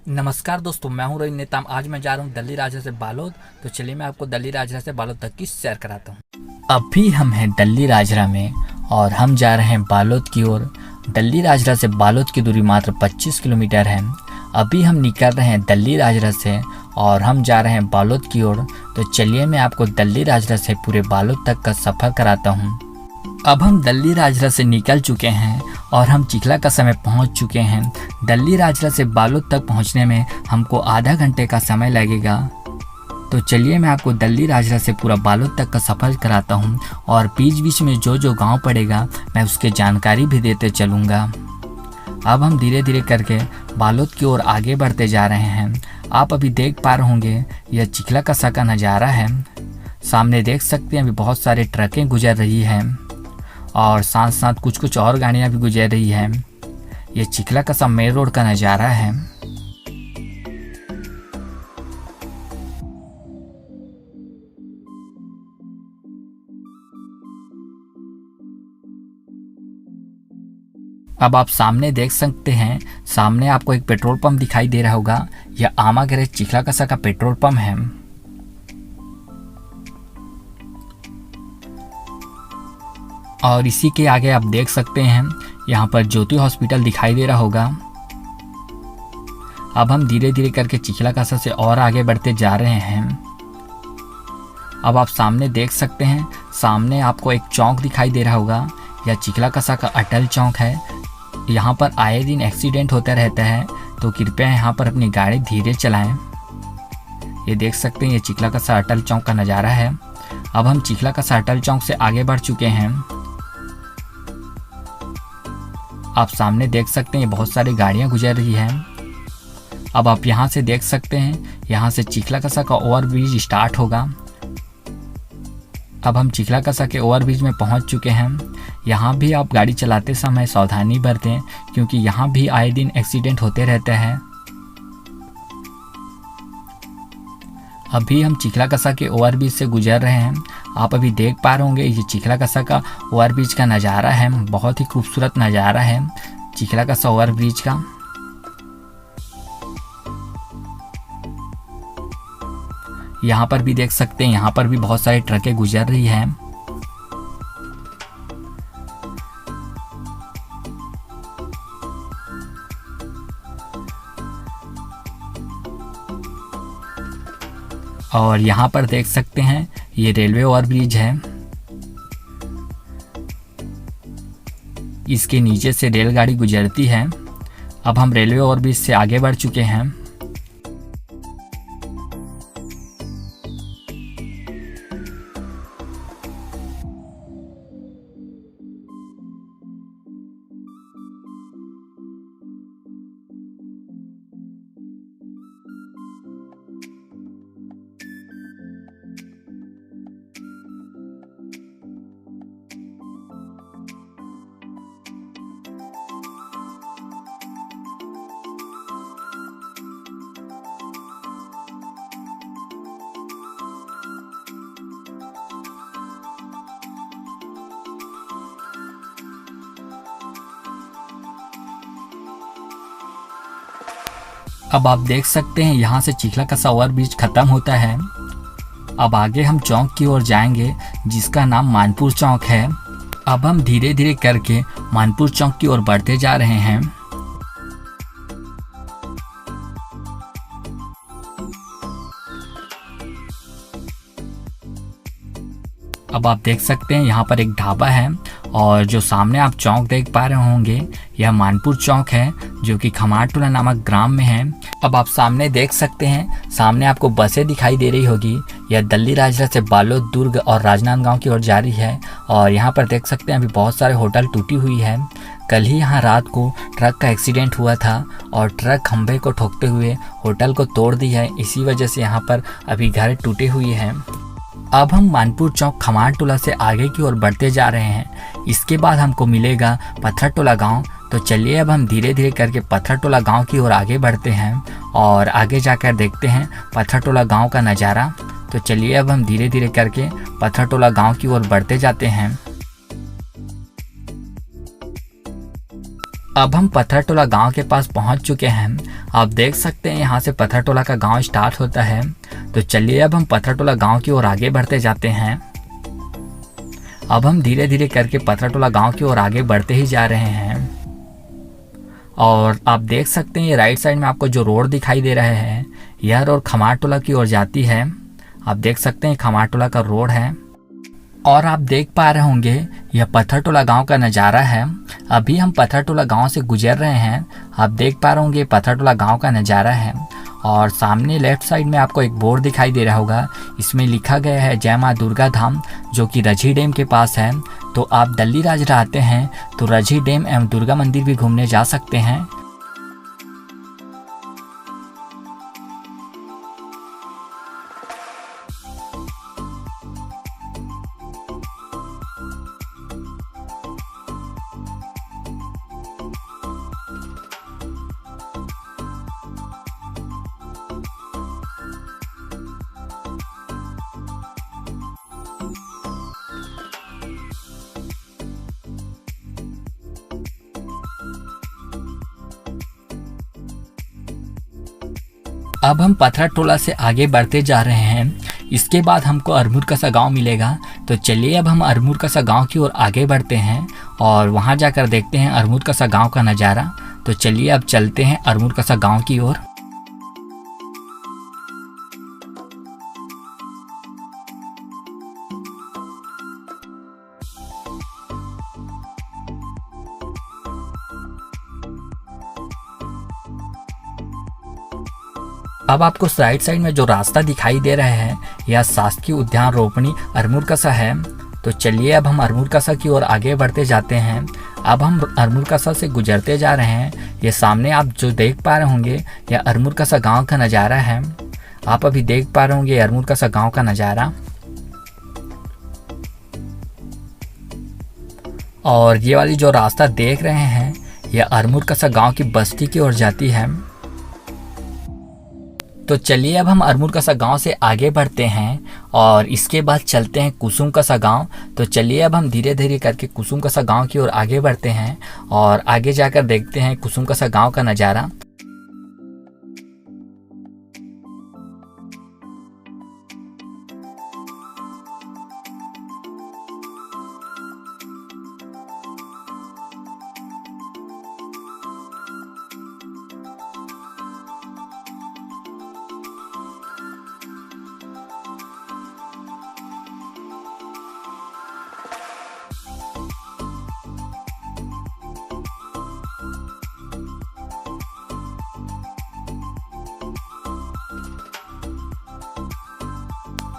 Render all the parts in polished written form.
नमस्कार दोस्तों, मैं हूं रवि नेताम। आज मैं जा रहा हूं दिल्ली राजरा से बालोद। तो चलिए मैं आपको दिल्ली राजरा से बालोद तक की सैर कराता हूं। अभी हम हैं दिल्ली राजरा में और हम जा रहे हैं बालोद की ओर। दिल्ली राजरा से बालोद की दूरी मात्र 25 किलोमीटर है। अभी हम निकल रहे हैं दिल्ली राजरा से और हम जा रहे हैं बालोद की ओर। तो चलिए मैं आपको दिल्ली राजरा से पूरे बालोद तक का सफ़र कराता हूँ। अब हम दिल्ली राजरा से निकल चुके हैं और हम चिखला कसा में पहुंच चुके हैं। दिल्ली राजरा से बालोद तक पहुंचने में हमको आधा घंटे का समय लगेगा। तो चलिए मैं आपको दिल्ली राजरा से पूरा बालोद तक का सफ़र कराता हूं और बीच बीच में जो जो गांव पड़ेगा मैं उसकी जानकारी भी देते चलूँगा। अब हम धीरे धीरे करके बालोद की ओर आगे बढ़ते जा रहे हैं। आप अभी देख पा रहे होंगे यह चिखला कसा का नज़ारा है। सामने देख सकते हैं अभी बहुत सारे ट्रकें गुजर रही हैं और साथ साथ कुछ और गाड़ियां भी गुजर रही हैं। ये चिखला कसा मेन रोड का नज़ारा है। अब आप सामने देख सकते हैं, सामने आपको एक पेट्रोल पंप दिखाई दे रहा होगा। यह आमा गैरेज चिखला कसा का पेट्रोल पंप है। और इसी के आगे आप देख सकते हैं यहाँ पर ज्योति हॉस्पिटल दिखाई दे रहा होगा। अब हम धीरे धीरे करके चिखला कसा से और आगे बढ़ते जा रहे हैं। अब आप सामने देख सकते हैं, सामने आपको एक चौक दिखाई दे रहा होगा। यह चिखला कसा का अटल चौक है। यहाँ पर आए दिन एक्सीडेंट होता रहता है, तो कृपया यहाँ पर अपनी गाड़ी धीरे चलाएं। ये देख सकते हैं ये चिखला कसा अटल चौक का नज़ारा है। अब हम चिखला कसा अटल चौक से आगे बढ़ चुके हैं। आप सामने देख सकते हैं बहुत सारी गाड़ियां गुजर रही हैं। अब आप यहां से देख सकते हैं, यहां से चिखला कसा का ओवरब्रिज स्टार्ट होगा। अब हम चिखला कसा के ओवरब्रिज में पहुंच चुके हैं। यहां भी आप गाड़ी चलाते समय सावधानी बरतें, क्योंकि यहां भी आए दिन एक्सीडेंट होते रहते हैं। अभी हम चिखला कसा के ओवरब्रिज से गुजर रहे हैं। आप अभी देख पा रहे होंगे ये चिखला कसा का ओवरब्रिज का नज़ारा है। बहुत ही खूबसूरत नज़ारा है चिखला कसा ओवरब्रिज का। यहाँ पर भी देख सकते हैं, यहाँ पर भी बहुत सारी ट्रकें गुजर रही हैं। और यहाँ पर देख सकते हैं ये रेलवे ओवरब्रिज है। इसके नीचे से रेलगाड़ी गुजरती है। अब हम रेलवे ओवरब्रिज से आगे बढ़ चुके हैं। अब आप देख सकते हैं यहाँ से चिखला कसा ओवरब्रिज खत्म होता है। अब आगे हम चौक की ओर जाएंगे जिसका नाम मानपुर चौक है। अब हम धीरे धीरे करके मानपुर चौक की ओर बढ़ते जा रहे हैं। अब आप देख सकते हैं यहाँ पर एक ढाबा है और जो सामने आप चौक देख पा रहे होंगे यह मानपुर चौक है, जो कि खमारटोला नामक ग्राम में है। अब आप सामने देख सकते हैं, सामने आपको बसें दिखाई दे रही होगी। यह दिल्ली राजरा से बालोद, दुर्ग और राजनांदगांव की ओर जा रही है। और यहाँ पर देख सकते हैं अभी बहुत सारे होटल टूटी हुई है। कल ही यहाँ रात को ट्रक का एक्सीडेंट हुआ था और ट्रक खंभे को ठोकते हुए होटल को तोड़ दी है। इसी वजह से यहाँ पर अभी घर टूटे हुए हैं। अब हम मानपुर चौक खमारटोला से आगे की ओर बढ़ते जा रहे हैं। इसके बाद हमको मिलेगा पत्थरटोला गांव। तो चलिए अब हम धीरे धीरे करके पत्थरटोला गांव की ओर आगे बढ़ते हैं और आगे जाकर देखते हैं पत्थरटोला गांव का नज़ारा। तो चलिए अब हम धीरे धीरे करके पत्थरटोला गांव की ओर बढ़ते जाते हैं। अब हम पत्थरटोला गांव के पास पहुंच चुके हैं। आप देख सकते हैं यहाँ से पत्थरटोला का गांव स्टार्ट होता है। तो चलिए अब हम पत्थरटोला गांव की ओर आगे बढ़ते जाते हैं। अब हम धीरे धीरे करके पत्थरटोला गांव की ओर आगे बढ़ते ही जा रहे हैं। और आप देख सकते हैं ये राइट साइड में आपको जो रोड दिखाई दे रहा है यह रोड खमारटोला की ओर जाती है। आप देख सकते हैं खमारटोला का रोड है। और आप देख पा रहे होंगे यह पत्थरटोला गांव का नज़ारा है। अभी हम पत्थरटोला गांव से गुजर रहे हैं। आप देख पा रहे होंगे पत्थरटोला गांव का नज़ारा है। और सामने लेफ्ट साइड में आपको एक बोर्ड दिखाई दे रहा होगा, इसमें लिखा गया है जय माँ दुर्गा धाम, जो कि रझी डैम के पास है। तो आप दल्ली राजरा आते हैं तो रझी डैम एवं दुर्गा मंदिर भी घूमने जा सकते हैं। अब हम पत्थरटोला से आगे बढ़ते जा रहे हैं। इसके बाद हमको अरमुर कसा गांव मिलेगा। तो चलिए अब हम अरमुर कसा गांव की ओर आगे बढ़ते हैं और वहां जाकर देखते हैं अरमुर कसा गांव का नज़ारा। तो चलिए अब चलते हैं अरमुर कसा गांव की ओर। अब आपको राइट साइड में जो रास्ता दिखाई दे रहा है यह शासकीय उद्यान रोपणी अरमुर कसा है। तो चलिए अब हम अरमुर कसा की ओर आगे बढ़ते जाते हैं। अब हम अरमुर कसा से गुजरते जा रहे हैं। ये सामने आप जो देख पा रहे होंगे यह अरमुर कसा गांव का नज़ारा है। आप अभी देख पा रहे होंगे अरमुर कसा गांव का नज़ारा। और ये वाली जो रास्ता देख रहे हैं यह अरमुर कसा गांव की बस्ती की ओर जाती है। तो चलिए अब हम अरमुर कसा गांव से आगे बढ़ते हैं और इसके बाद चलते हैं कुसुम कसा गांव। तो चलिए अब हम धीरे धीरे करके कुसुम कसा गांव की ओर आगे बढ़ते हैं और आगे जाकर देखते हैं कुसुम कसा गांव का नज़ारा।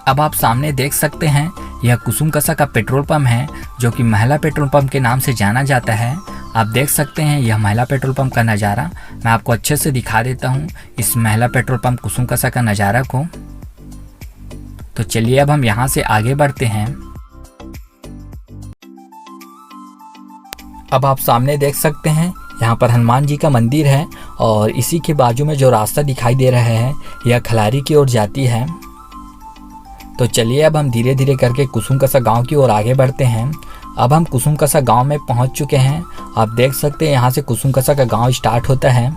अब आप सामने देख सकते हैं यह कुसुम कसा का पेट्रोल पंप है, जो कि महिला पेट्रोल पंप के नाम से जाना जाता है। आप देख सकते हैं यह महिला पेट्रोल पंप का नज़ारा। मैं आपको अच्छे से दिखा देता हूँ इस महिला पेट्रोल पंप कुसुम कसा का नज़ारा को। तो चलिए अब हम यहाँ से आगे बढ़ते हैं। अब आप सामने देख सकते हैं यहाँ पर हनुमान जी का मंदिर है और इसी के बाजू में जो रास्ता दिखाई दे रहा है यह खलारी की ओर जाती है। तो चलिए अब हम धीरे धीरे करके कुसुम कसा गांव की ओर आगे बढ़ते हैं। अब हम कुसुम कसा गांव में पहुंच चुके हैं। आप देख सकते हैं यहाँ से कुसुम कसा का गांव स्टार्ट होता है।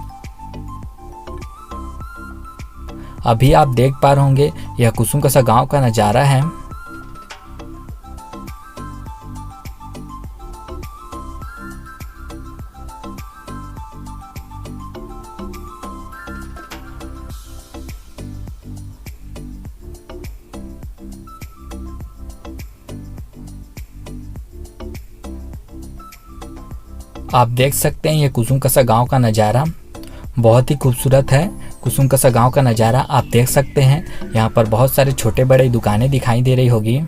अभी आप देख पा रहे होंगे यह कुसुम कसा गांव का नज़ारा है। आप देख सकते हैं ये कुसुम कसा गांव का नज़ारा बहुत ही खूबसूरत है। कुसुम कसा गांव का नज़ारा आप देख सकते हैं। यहाँ पर बहुत सारे छोटे बड़े दुकानें दिखाई दे रही होगी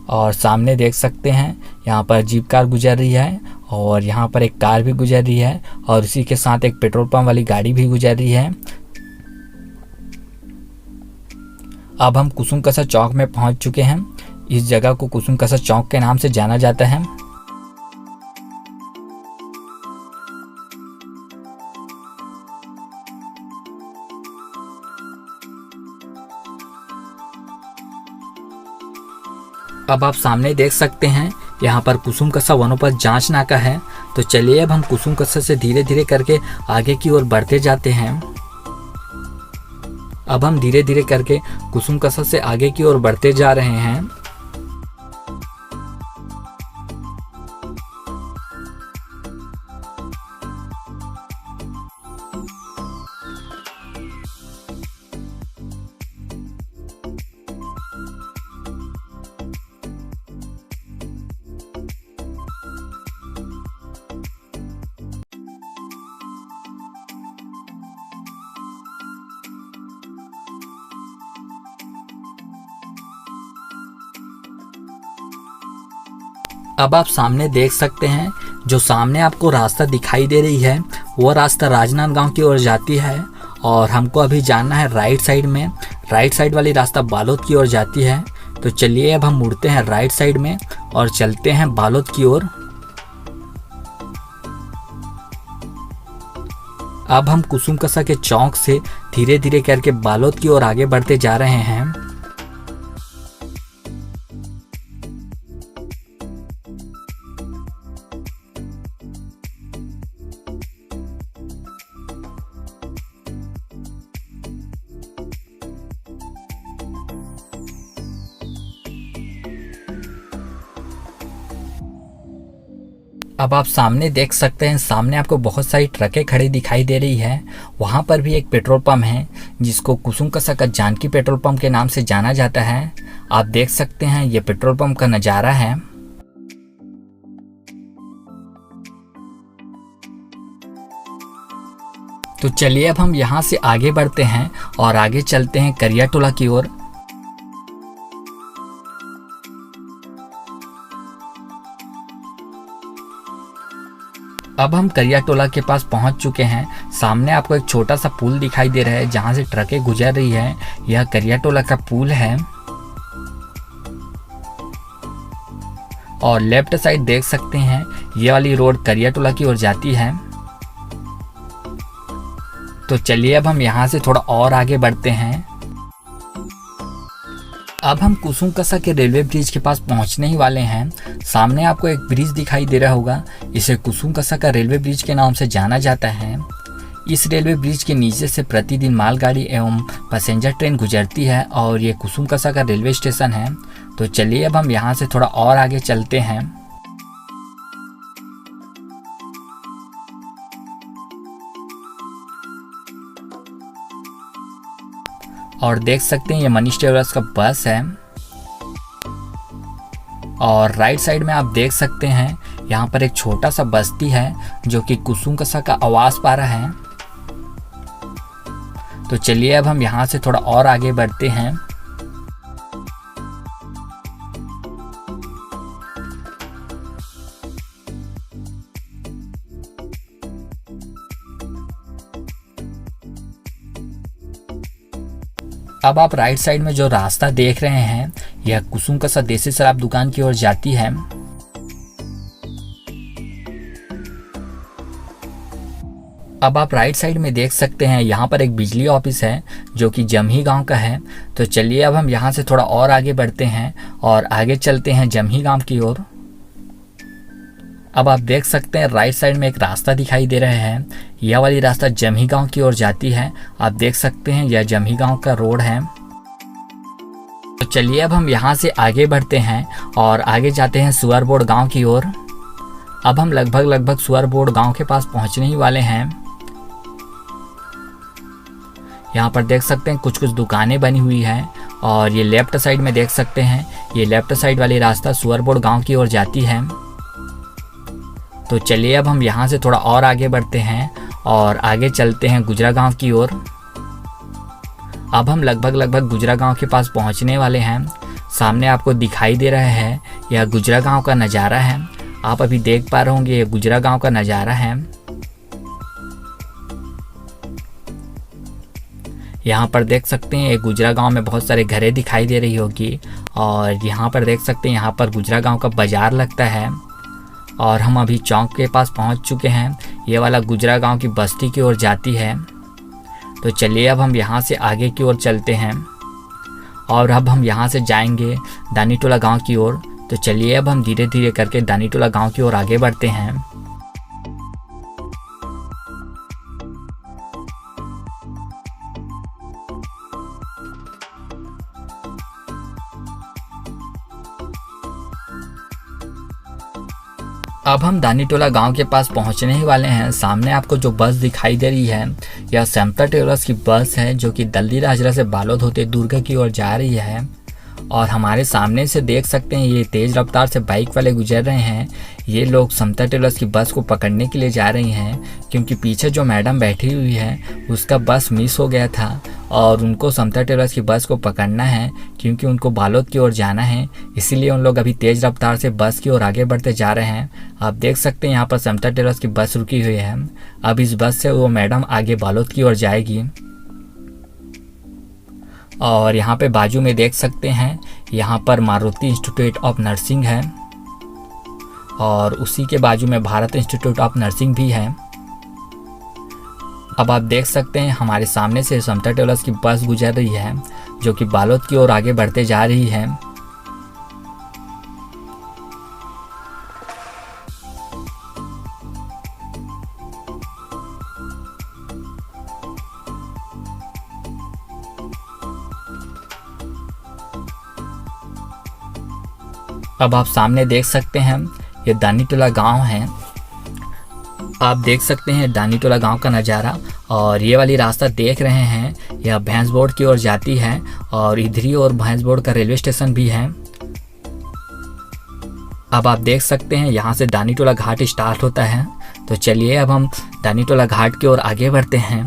और सामने देख सकते हैं यहाँ पर जीप कार गुजर रही है और यहाँ पर एक कार भी गुजर रही है और इसी के साथ एक पेट्रोल पंप वाली गाड़ी भी गुजर रही है। अब हम कुसुम कसा चौक में पहुँच चुके हैं। इस जगह को कुसुम कसा चौक के नाम से जाना जाता है। अब आप सामने देख सकते हैं यहाँ पर कुसुम कसा वनोपज जांच नाका है। तो चलिए अब हम कुसुम कसा से धीरे धीरे करके आगे की ओर बढ़ते जाते हैं। अब हम धीरे धीरे करके कुसुम कसा से आगे की ओर बढ़ते जा रहे हैं। अब आप सामने देख सकते हैं, जो सामने आपको रास्ता दिखाई दे रही है वो रास्ता राजनांदगांव की ओर जाती है और हमको अभी जाना है राइट साइड में। राइट साइड वाली रास्ता बालोद की ओर जाती है। तो चलिए अब हम मुड़ते हैं राइट साइड में और चलते हैं बालोद की ओर। अब हम कुसुम कसा के चौक से धीरे धीरे करके बालोद की ओर आगे बढ़ते जा रहे हैं। अब आप सामने देख सकते हैं, सामने आपको बहुत सारी ट्रकें खड़ी दिखाई दे रही है। वहाँ पर भी एक पेट्रोल पंप है जिसको कुसुम कसा का जानकी पेट्रोल पंप के नाम से जाना जाता है। आप देख सकते हैं ये पेट्रोल पंप का नज़ारा है। तो चलिए अब हम यहाँ से आगे बढ़ते हैं और आगे चलते हैं करियाटोला की ओर। अब हम करियाटोला के पास पहुंच चुके हैं। सामने आपको एक छोटा सा पुल दिखाई दे रहा है जहां से ट्रकें गुजर रही है। यह करियाटोला का पुल है और लेफ्ट साइड देख सकते हैं ये वाली रोड करियाटोला की ओर जाती है। तो चलिए अब हम यहाँ से थोड़ा और आगे बढ़ते हैं। अब हम कुसुम कसा के रेलवे ब्रिज के पास पहुंचने ही वाले हैं। सामने आपको एक ब्रिज दिखाई दे रहा होगा, इसे कुसुम कसा का रेलवे ब्रिज के नाम से जाना जाता है। इस रेलवे ब्रिज के नीचे से प्रतिदिन मालगाड़ी एवं पैसेंजर ट्रेन गुजरती है और ये कुसुम कसा का रेलवे स्टेशन है। तो चलिए अब हम यहाँ से थोड़ा और आगे चलते हैं। और देख सकते हैं ये मनीष ट्रेवल्स का बस है और राइट साइड में आप देख सकते हैं यहाँ पर एक छोटा सा बस्ती है जो कि कुसुम कसा का आवास पारा है। तो चलिए अब हम यहाँ से थोड़ा और आगे बढ़ते हैं। अब आप राइट साइड में जो रास्ता देख रहे हैं यह कुसुम कसा देसी शराब दुकान की ओर जाती है। अब आप राइट साइड में देख सकते हैं यहाँ पर एक बिजली ऑफिस है जो कि जमही गांव का है। तो चलिए अब हम यहाँ से थोड़ा और आगे बढ़ते हैं और आगे चलते हैं जमही गांव की ओर। अब आप देख सकते हैं राइट साइड में एक रास्ता दिखाई दे रहा है। यह वाली रास्ता जमही गांव की ओर जाती है। आप देख सकते हैं यह जमही गांव का रोड है। तो चलिए अब हम यहाँ से आगे बढ़ते हैं और आगे जाते हैं सुअरबोड़ गांव की ओर। अब हम लगभग सुअरबोड़ गांव के पास पहुँचने ही वाले हैं। यहाँ पर देख सकते हैं कुछ दुकानें बनी हुई हैं और ये लेफ्ट साइड में देख सकते हैं ये लेफ्ट साइड वाली रास्ता सुअरबोड़ गांव की ओर जाती है। तो चलिए अब हम यहाँ से थोड़ा और आगे बढ़ते हैं और आगे चलते हैं गुजरा गांव की ओर। अब हम लगभग गुजरा गांव के पास पहुँचने वाले हैं। सामने आपको दिखाई दे रहा है यह गुजरा गांव का नज़ारा है। आप अभी देख पा रहे होंगे ये गुजरा गांव का नज़ारा है। यहाँ पर देख सकते हैं ये गुजरा गांव में बहुत सारे घरें दिखाई दे रही होगी और यहाँ पर देख सकते हैं यहाँ पर गुजरा गांव का बाजार लगता है। और हम अभी चौक के पास पहुँच चुके हैं। ये वाला गुजरा गांव की बस्ती की ओर जाती है। तो चलिए अब हम यहाँ से आगे की ओर चलते हैं और अब हम यहाँ से जाएंगे दानीटोला गांव की ओर। तो चलिए अब हम धीरे धीरे करके दानीटोला गांव की ओर आगे बढ़ते हैं। अब हम दानीटोला गांव के पास पहुंचने ही वाले हैं। सामने आपको जो बस दिखाई दे रही है यह समता ट्रेवलर्स की बस है, जो कि दल्ली राजरा से बालोद होते दुर्ग की ओर जा रही है। और हमारे सामने से देख सकते हैं ये तेज रफ्तार से बाइक वाले गुजर रहे हैं। ये लोग समता ट्रेवलर्स की बस को पकड़ने के लिए जा रही हैं, क्योंकि पीछे जो मैडम बैठी हुई है उसका बस मिस हो गया था और उनको समता ट्रेवलर्स की बस को पकड़ना है, क्योंकि उनको बालोद की ओर जाना है। इसीलिए उन लोग अभी तेज रफ्तार से बस की ओर आगे बढ़ते जा रहे हैं। आप देख सकते हैं यहाँ पर समता ट्रेवलर्स की बस रुकी हुई है। अब इस बस से वो मैडम आगे बालोद की ओर जाएगी। और यहाँ पे बाजू में देख सकते हैं यहाँ पर मारुति इंस्टीट्यूट ऑफ नर्सिंग है और उसी के बाजू में भारत इंस्टीट्यूट ऑफ नर्सिंग भी है। अब आप देख सकते हैं हमारे सामने से समता ट्रेवलर्स की बस गुजर रही है, जो कि बालोद की ओर आगे बढ़ते जा रही है। अब आप सामने देख सकते हैं ये दानीटोला गांव है। आप देख सकते हैं दानीटोला गांव का नज़ारा। और ये वाली रास्ता देख रहे हैं यह भैंसबोड़ की ओर जाती है और इधर ही और भैंसबोड़ का रेलवे स्टेशन भी है। अब आप देख सकते हैं यहाँ से दानीटोला घाट स्टार्ट होता है। तो चलिए अब हम दानीटोला घाट की ओर आगे बढ़ते हैं।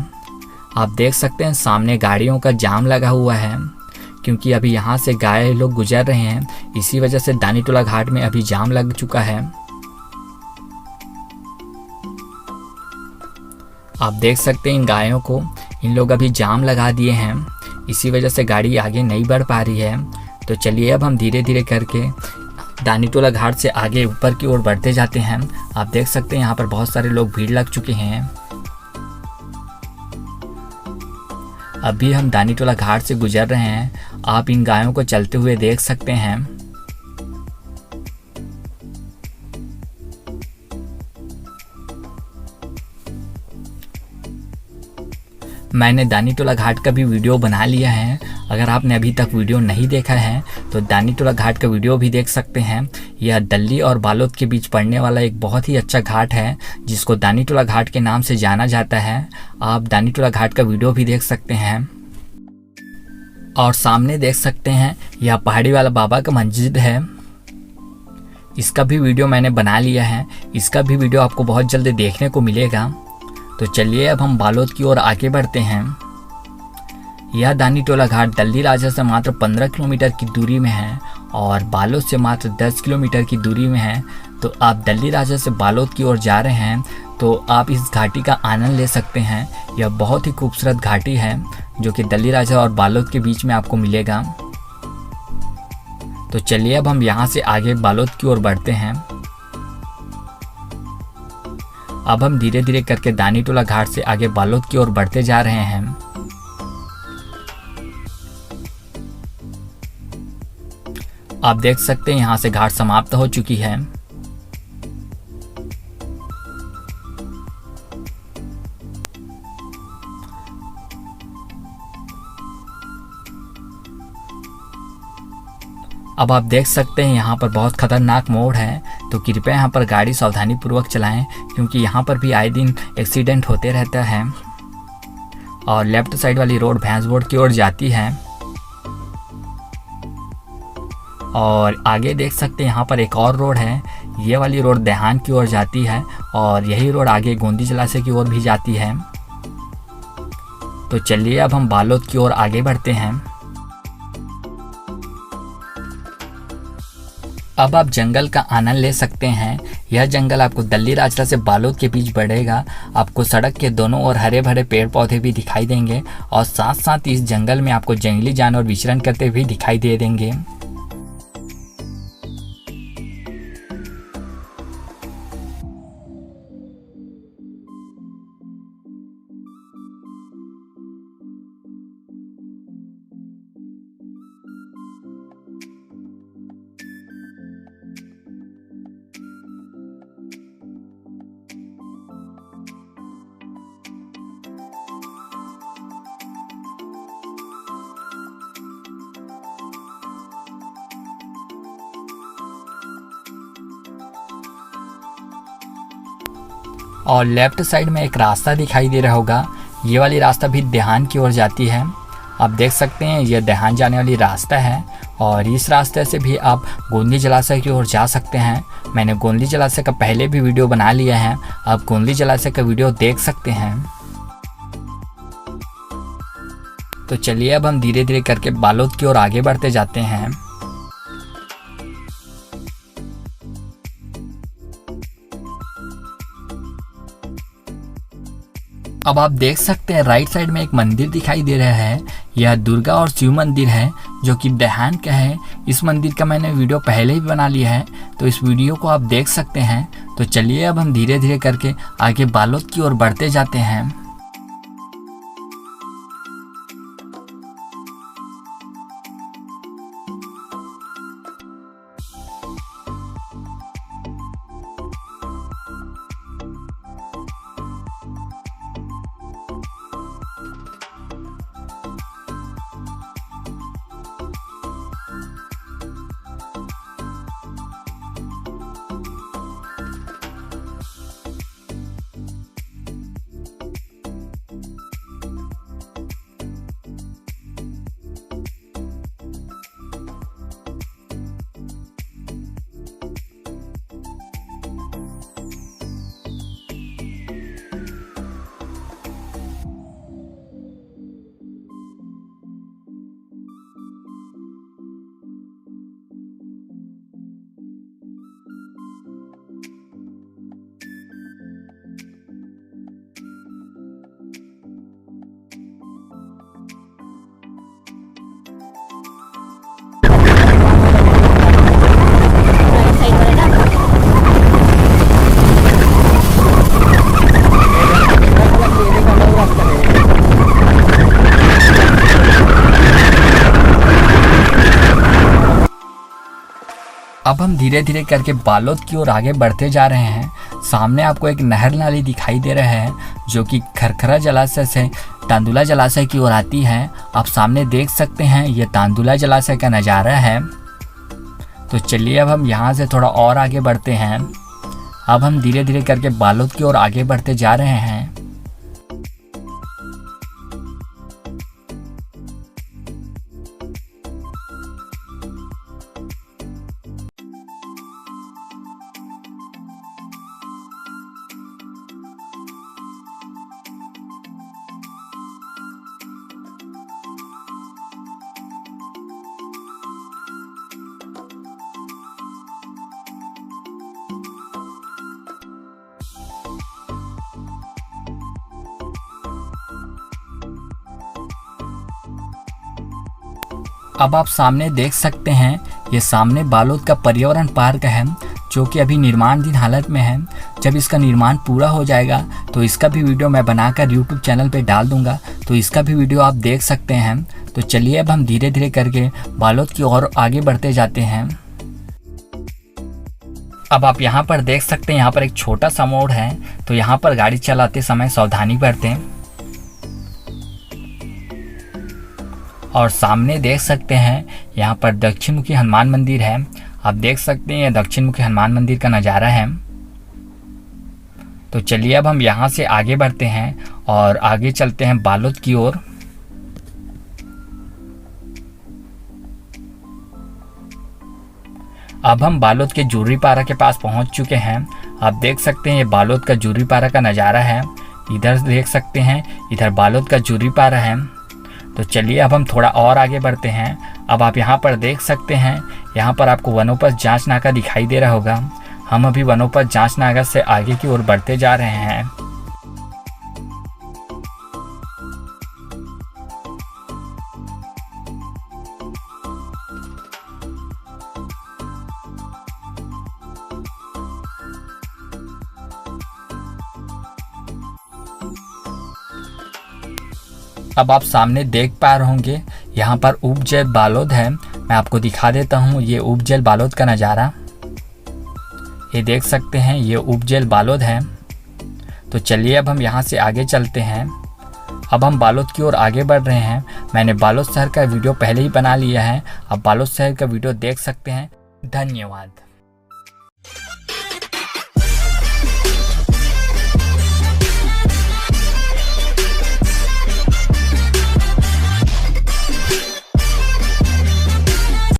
आप देख सकते हैं सामने गाड़ियों का जाम लगा हुआ है, क्योंकि अभी यहाँ से गाय लोग गुजर रहे हैं। इसी वजह से दानीटोला घाट में अभी जाम लग चुका है। आप देख सकते हैं इन गायों को इन लोग अभी जाम लगा दिए हैं, इसी वजह से गाड़ी आगे नहीं बढ़ पा रही है। तो चलिए अब हम धीरे धीरे करके दानीटोला घाट से आगे ऊपर की ओर बढ़ते जाते हैं। आप देख सकते हैं यहाँ पर बहुत सारे लोग भीड़ लग चुके हैं। अभी हम दानीटोला घाट से गुजर रहे हैं। आप इन गायों को चलते हुए देख सकते हैं। मैंने दानीटोला घाट का भी वीडियो बना लिया है। अगर आपने अभी तक वीडियो नहीं देखा है तो दानीटोला घाट का वीडियो भी देख सकते हैं। यह दिल्ली और बालोद के बीच पड़ने वाला एक बहुत ही अच्छा घाट है, जिसको दानीटोला घाट के नाम से जाना जाता है। आप दानीटोला घाट का वीडियो भी देख सकते हैं। और सामने देख सकते हैं यह पहाड़ी वाला बाबा का मस्जिद है। इसका भी वीडियो मैंने बना लिया है। इसका भी वीडियो आपको बहुत जल्द देखने को मिलेगा। तो चलिए अब हम बालोद की ओर आगे बढ़ते हैं। यह दानीटोला घाट दल्ली राजा से मात्र 15 किलोमीटर की दूरी में है और बालोद से मात्र 10 किलोमीटर की दूरी में है। तो आप दल्ली राजा से बालोद की ओर जा रहे हैं तो आप इस घाटी का आनंद ले सकते हैं। यह बहुत ही खूबसूरत घाटी है, जो कि दल्ली राजा और बालोद के बीच में आपको मिलेगा। तो चलिए अब हम यहाँ से आगे बालोद की ओर बढ़ते हैं। अब हम धीरे धीरे करके दानीटोला घाट से आगे बालोद की ओर बढ़ते जा रहे हैं। आप देख सकते हैं यहाँ से घाट समाप्त हो चुकी है। अब आप देख सकते हैं यहाँ पर बहुत खतरनाक मोड़ है, तो कृपया यहाँ पर गाड़ी सावधानी पूर्वक चलाएं, क्योंकि यहाँ पर भी आए दिन एक्सीडेंट होते रहता है। और लेफ्ट साइड वाली रोड भैंसबोड़ की ओर जाती है। और आगे देख सकते हैं यहाँ पर एक और रोड है। ये वाली रोड देहान की ओर जाती है और यही रोड आगे गोंदी जलाशय की ओर भी जाती है। तो चलिए अब हम बालोद की ओर आगे बढ़ते हैं। अब आप जंगल का आनंद ले सकते हैं। यह जंगल आपको दल्ली राजरा से बालोद के बीच बढ़ेगा। आपको सड़क के दोनों ओर हरे भरे पेड़ पौधे भी दिखाई देंगे और साथ साथ इस जंगल में आपको जंगली जानवर विचरण करते हुए दिखाई दे देंगे। और लेफ्ट साइड में एक रास्ता दिखाई दे रहा होगा, ये वाली रास्ता भी देहान की ओर जाती है। आप देख सकते हैं ये देहान जाने वाली रास्ता है और इस रास्ते से भी आप गोंदली जलाशय की ओर जा सकते हैं। मैंने गोंदली जलाशय का पहले भी वीडियो बना लिया है, आप गोंदली जलाशय का वीडियो देख सकते हैं। तो चलिए अब हम धीरे धीरे करके बालोद की ओर आगे बढ़ते जाते हैं। अब आप देख सकते हैं राइट साइड में एक मंदिर दिखाई दे रहा है, यह दुर्गा और शिव मंदिर है जो कि देहान का है। इस मंदिर का मैंने वीडियो पहले ही बना लिया है, तो इस वीडियो को आप देख सकते हैं। तो चलिए अब हम धीरे धीरे करके आगे बालोद की ओर बढ़ते जाते हैं। अब हम धीरे धीरे करके बालोद की ओर आगे बढ़ते जा रहे हैं। सामने आपको एक नहर नाली दिखाई दे रहा है जो कि खरखरा जलाशय से तांदुला जलाशय की ओर आती है। आप सामने देख सकते हैं ये तांदुला जलाशय का नज़ारा है। तो चलिए अब हम यहाँ से थोड़ा और आगे बढ़ते हैं। अब हम धीरे धीरे करके बालोद की ओर आगे बढ़ते जा रहे हैं। अब आप सामने देख सकते हैं ये सामने बालोद का पर्यावरण पार्क है जो कि अभी निर्माणाधीन हालत में है। जब इसका निर्माण पूरा हो जाएगा तो इसका भी वीडियो मैं बनाकर YouTube चैनल पे डाल दूंगा, तो इसका भी वीडियो आप देख सकते हैं। तो चलिए अब हम धीरे धीरे करके बालोद की ओर आगे बढ़ते जाते हैं। अब आप यहाँ पर देख सकते हैं यहाँ पर एक छोटा सा मोड़ है, तो यहाँ पर गाड़ी चलाते समय सावधानी बरतें। और सामने देख सकते हैं यहाँ पर दक्षिण मुखी हनुमान मंदिर है। आप देख सकते हैं दक्षिण मुखी हनुमान मंदिर का नज़ारा है। तो चलिए अब हम यहाँ से आगे बढ़ते हैं और आगे चलते हैं बालोद की ओर। अब हम बालोद के जूरी पारा के पास पहुँच चुके हैं। आप देख सकते हैं ये बालोद का जूरी पारा का नज़ारा है। इधर देख सकते हैं इधर बालोद का जूरी पारा है। तो चलिए अब हम थोड़ा और आगे बढ़ते हैं। अब आप यहाँ पर देख सकते हैं यहाँ पर आपको वनोपज जांच नाका दिखाई दे रहा होगा। हम अभी वनोपज जांच नाका से आगे की ओर बढ़ते जा रहे हैं। अब आप सामने देख पा रहे होंगे यहाँ पर उपजेल बालोद है। मैं आपको दिखा देता हूँ ये उपजेल बालोद का नज़ारा। ये देख सकते हैं ये उपजेल बालोद है। तो चलिए अब हम यहाँ से आगे चलते हैं। अब हम बालोद की ओर आगे बढ़ रहे हैं। मैंने बालोद शहर का वीडियो पहले ही बना लिया है, आप बालोद शहर का वीडियो देख सकते हैं। धन्यवाद।